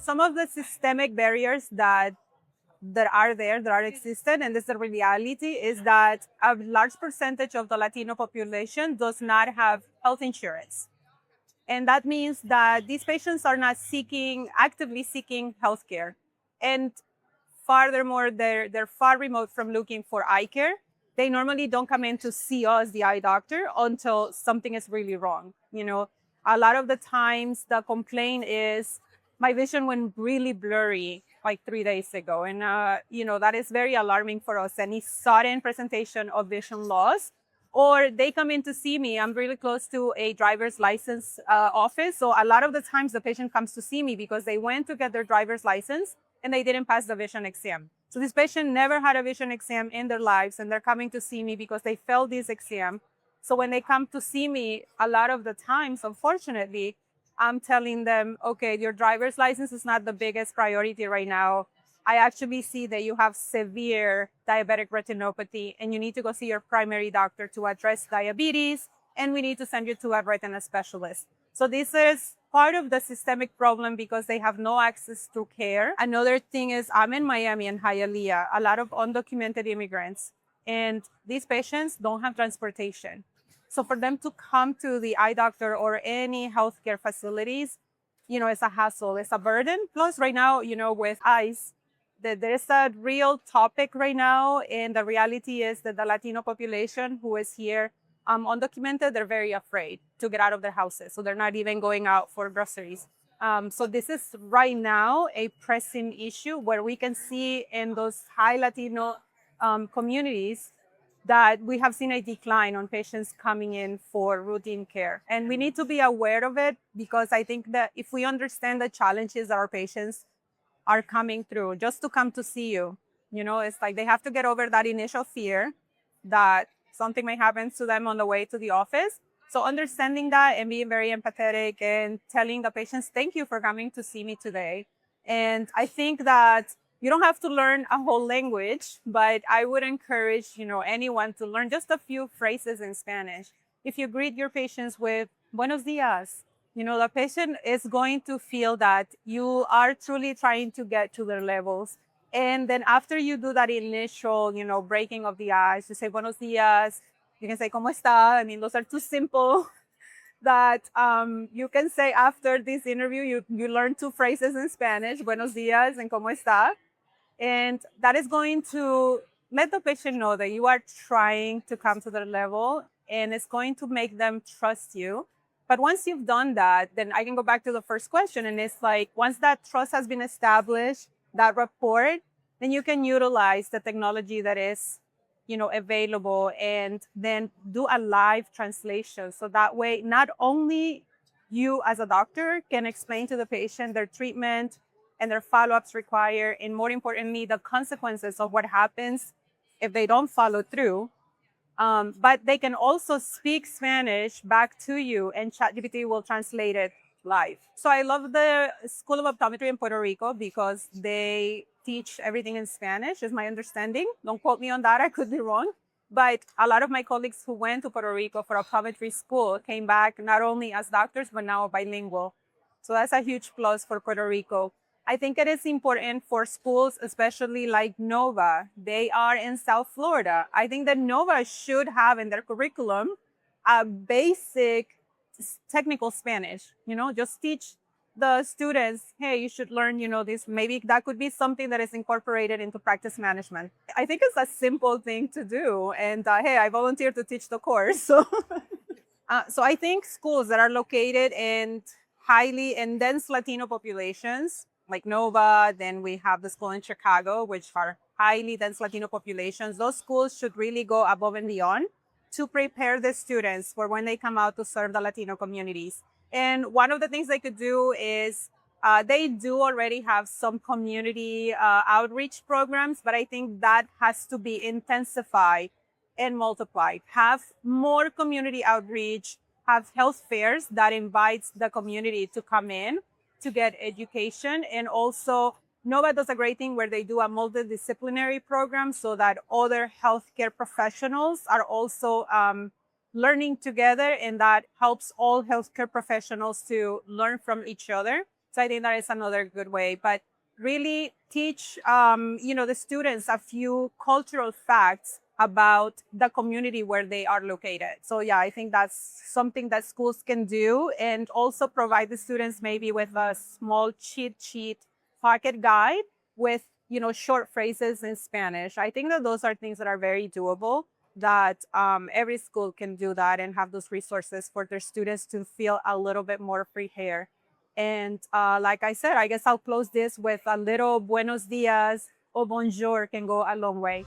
some of the systemic barriers that are existent, and this is the reality, is that a large percentage of the Latino population does not have health insurance. And that means that these patients are not actively seeking healthcare. And furthermore, they're far remote from looking for eye care. They normally don't come in to see us, the eye doctor, until something is really wrong. A lot of the times the complaint is, my vision went really blurry like 3 days ago. And, that is very alarming for us. Any sudden presentation of vision loss, or they come in to see me. I'm really close to a driver's license office. So a lot of the times the patient comes to see me because they went to get their driver's license and they didn't pass the vision exam. So this patient never had a vision exam in their lives, and they're coming to see me because they failed this exam. So when they come to see me, a lot of the times, unfortunately, I'm telling them, okay, your driver's license is not the biggest priority right now. I actually see that you have severe diabetic retinopathy and you need to go see your primary doctor to address diabetes, and we need to send you to a retina specialist. So this is part of the systemic problem because they have no access to care. Another thing is, I'm in Miami and Hialeah, a lot of undocumented immigrants, and these patients don't have transportation. So for them to come to the eye doctor or any healthcare facilities, it's a hassle, it's a burden. Plus right now, with ICE, there's a real topic right now, and the reality is that the Latino population who is here undocumented, they're very afraid to get out of their houses. So they're not even going out for groceries. So this is right now a pressing issue where we can see in those high Latino communities that we have seen a decline on patients coming in for routine care. And we need to be aware of it, because I think that if we understand the challenges that our patients are coming through just to come to see you, it's like they have to get over that initial fear that something may happen to them on the way to the office. So understanding that and being very empathetic and telling the patients, thank you for coming to see me today. And I think that you don't have to learn a whole language, but I would encourage, anyone to learn just a few phrases in Spanish. If you greet your patients with buenos dias, the patient is going to feel that you are truly trying to get to their levels. And then after you do that initial, breaking of the ice, you say buenos dias, you can say ¿cómo está? I mean, those are too simple that you can say after this interview, you learn two phrases in Spanish, buenos dias and ¿cómo está? And that is going to let the patient know that you are trying to come to their level, and it's going to make them trust you. But once you've done that, then I can go back to the first question. And it's like, once that trust has been established, that rapport, then you can utilize the technology that is, available, and then do a live translation. So that way, not only you as a doctor can explain to the patient their treatment and their follow-ups required, and more importantly, the consequences of what happens if they don't follow through. But they can also speak Spanish back to you, and ChatGPT will translate it live. So I love the School of Optometry in Puerto Rico because they teach everything in Spanish, is my understanding. Don't quote me on that, I could be wrong. But a lot of my colleagues who went to Puerto Rico for optometry school came back not only as doctors, but now bilingual. So that's a huge plus for Puerto Rico. I think it is important for schools, especially like NOVA. They are in South Florida. I think that NOVA should have in their curriculum a basic technical Spanish, just teach the students, hey, you should learn, this. Maybe that could be something that is incorporated into practice management. I think it's a simple thing to do. And hey, I volunteered to teach the course. So, so I think schools that are located in highly and dense Latino populations, like NOVA, then we have the school in Chicago, which are highly dense Latino populations. Those schools should really go above and beyond to prepare the students for when they come out to serve the Latino communities. And one of the things they could do is they do already have some community outreach programs, but I think that has to be intensified and multiplied. Have more community outreach, have health fairs that invites the community to come in to get education. And also NOVA does a great thing where they do a multidisciplinary program so that other healthcare professionals are also learning together, and that helps all healthcare professionals to learn from each other. So I think that is another good way. But really teach, the students a few cultural facts about the community where they are located. So yeah, I think that's something that schools can do, and also provide the students maybe with a small cheat sheet pocket guide with, short phrases in Spanish. I think that those are things that are very doable, that every school can do that and have those resources for their students to feel a little bit more prepared. And like I said, I guess I'll close this with a little buenos dias or bonjour can go a long way.